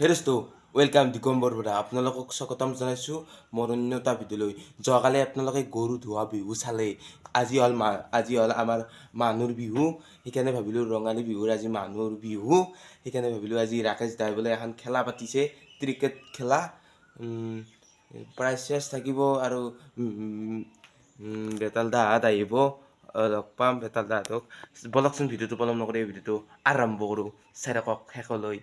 হেৰস্তো welcome Digambar Bora আপোনালোকক স্বাগতম জনাইছোঁ মোৰ অন্য এটা ভিডিঅ'লৈ। যোৱাকালি আপোনালোকে গৰু ধোৱা বিহু চালে। আজি হ'ল আমাৰ মানুহৰ বিহু। সেইকাৰণে ভাবিলোঁ ৰঙালী বিহুৰ আজি মানুহৰ বিহু। সেইকাৰণে ভাবিলোঁ আজি ৰাকেশ দাই বোলে এখন খেলা পাতিছে, ক্ৰিকেট খেলা। প্ৰাইজ চাইজ থাকিব আৰু বেতাল দাহঁত আহিব, লগ পাম বেতাল দাহঁতক। বলকচোন ভিডিঅ'টো পলম নকৰি এই ভিডিঅ'টো আৰম্ভ কৰোঁ। চাই থাকক শেষলৈ।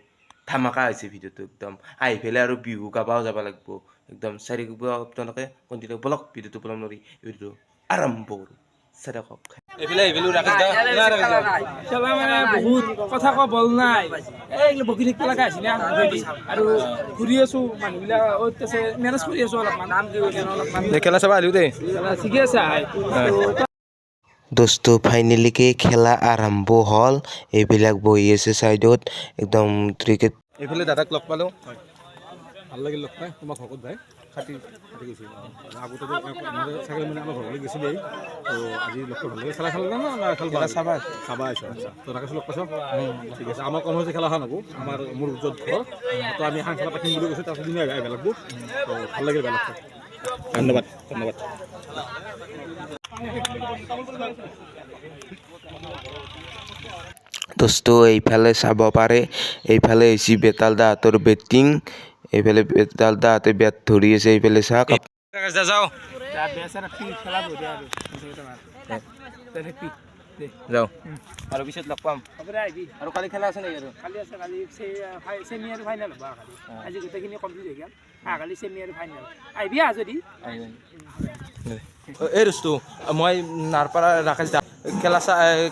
ধামাকা হৈছে ভিডিঅ'টো একদম। আহি পেলাই আৰু বিহু গাবাও যাব লাগিব একদম। চাই থাকিব আপোনালোকে কণ্টিনিউ। বলক ভিডিঅ'টো পলম নকৰি ভিডিঅ'টো আৰম্ভ কৰোঁ। চাই থাকক। খেলা মানে বহুত কথা কোৱা বল নাই, এইবিলাক বকি থাকিব লগা হৈছে না আৰু ঘূৰি আছো মানুহবিলাক মেনেজ কৰি আছো অলপমান। খেলা চাব আহিলো দেই, ঠিকে আছে। দোস্ত ফাইনেলিকে খেলা আৰম্ভ হ'ল। এইবিলাক বহি আছে চাইডত একদম ক্ৰিকেট। এইফালে দাদাক লগ পালোঁ, ভাল লাগিল লগ পাই। তোমাক ভকত ভাই খাটি গৈছিল আগতে চাগে মানে আমাৰ ঘৰলৈ গৈছিলেই, তো আজি লগ পাই ভাল লাগে। খেলা খেলা না খেলা চাবা আহিছোঁ। আচ্ছা, তো ৰাকেশ লগ পাইছ, ঠিক আছে। আমাৰ কম হৈছে খেলাখন হ'ব, মোৰ য'ত ঘৰ, তো আমি এখন খেলা পাতিম বুলি কৈছোঁ। তাৰপিছত দিনে আহিব লাগিব, তো ভাল লাগিল বেলেগ। ধন্যবাদ। দোস্ত এইফালে চাব পাৰে, এইফালে হৈছে বেতাল দাহঁতৰ বেটিং। এইফালে বেতাল দাহঁতে বেট ধৰি আছে, এইফালে চাওক। যাওঁ যাওঁ আৰু পিছত লগ পাম। আৰু কালি খেলা আছে নেকি? কালি আছে, কালি ছেমি আৰু ফাইনেল হ'ব। আজি গোটেইখিনি কমপ্লিট হৈ গ'ল। কালি ছেমি আৰু ফাইনেল আহিবি যদি। এই ৰস্তু মই নাৰপাৰা ৰাকেশ দা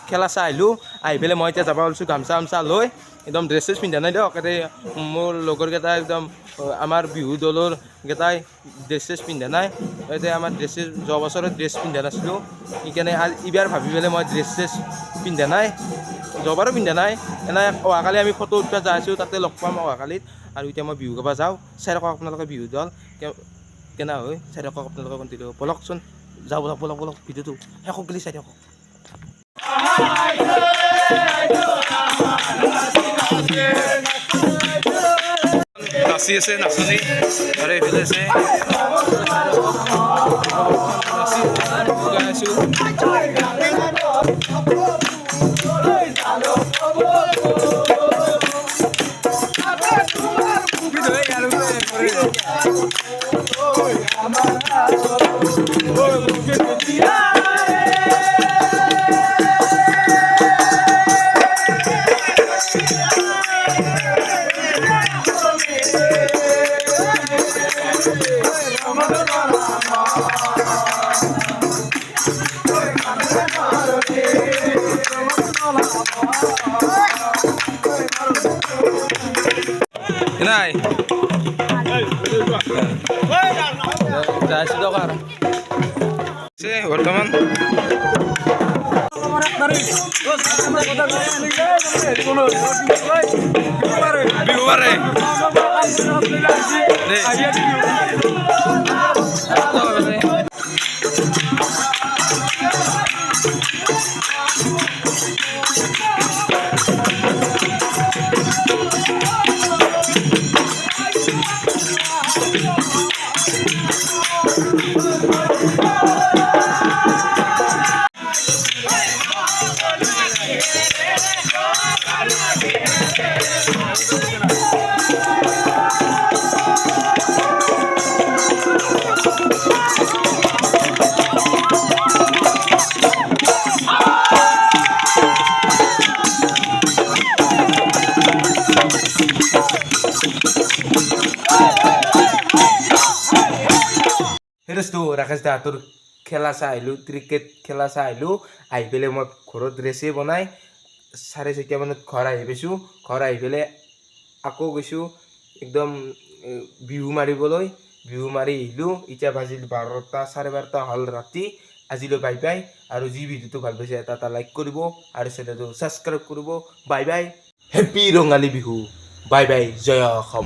খেলা চাই আহিলোঁ। আহি পেলাই মই এতিয়া যাব ওলাইছোঁ গামোচা লৈ। একদম ড্ৰেছ চেছ পিন্ধা নাই দিয়ক। ইয়াতে মোৰ লগৰকেইটা একদম আমাৰ বিহু দলৰ কেইটাই ড্ৰেছ চেছ পিন্ধা নাই। এতিয়া আমাৰ ড্ৰেছ চেছ যোৱা বছৰত ড্ৰেছ পিন্ধা নাছিলোঁ, সেইকাৰণে এইবাৰ ভাবি পেলাই মই ড্ৰেছ চেছ পিন্ধা নাই। যোৱাবাৰো পিন্ধা নাই। এনে অহাকালি আমি ফটো উঠিব যাই আছোঁ, তাতে লগ পাম অহাকালিত। আৰু এতিয়া মই বিহু গাব যাওঁ। চাই থাকক আপোনালোকে বিহু দল কেনে হয়, চাই থাকক আপোনালোকে কণ্টিনিউ। বলকচোন যাওঁ, বলক ভিডিঅ'টো শেষক গেলি চাই থাকক। নাচি আছে নাচনি আৰু এইফালে আছে নাই বৰ্তমান বিহু বাৰে হেৰস্তো ৰাকেশ দাহঁতৰ খেলা চাই আহিলোঁ, ক্ৰিকেট খেলা চাই আহিলোঁ। আহি পেলাই মই ঘৰত ড্ৰেছেই বনাই 4:30 মানত ঘৰ আহি পাইছোঁ। ঘৰ আহি পেলাই আকৌ গৈছোঁ একদম বিহু মাৰিবলৈ। বিহু মাৰি আহিলোঁ। এতিয়া বাজিল 12টা 12:30 হ'ল ৰাতি। আজিলৈ বাই বাই। আৰু যি ভিডিঅ'টো ভাল পাইছে এটা লাইক কৰিব আৰু চেনেলটো ছাবস্ক্ৰাইব কৰিব। Bye bye, happy Rongali Bihu. Bye bye, জয় অসম।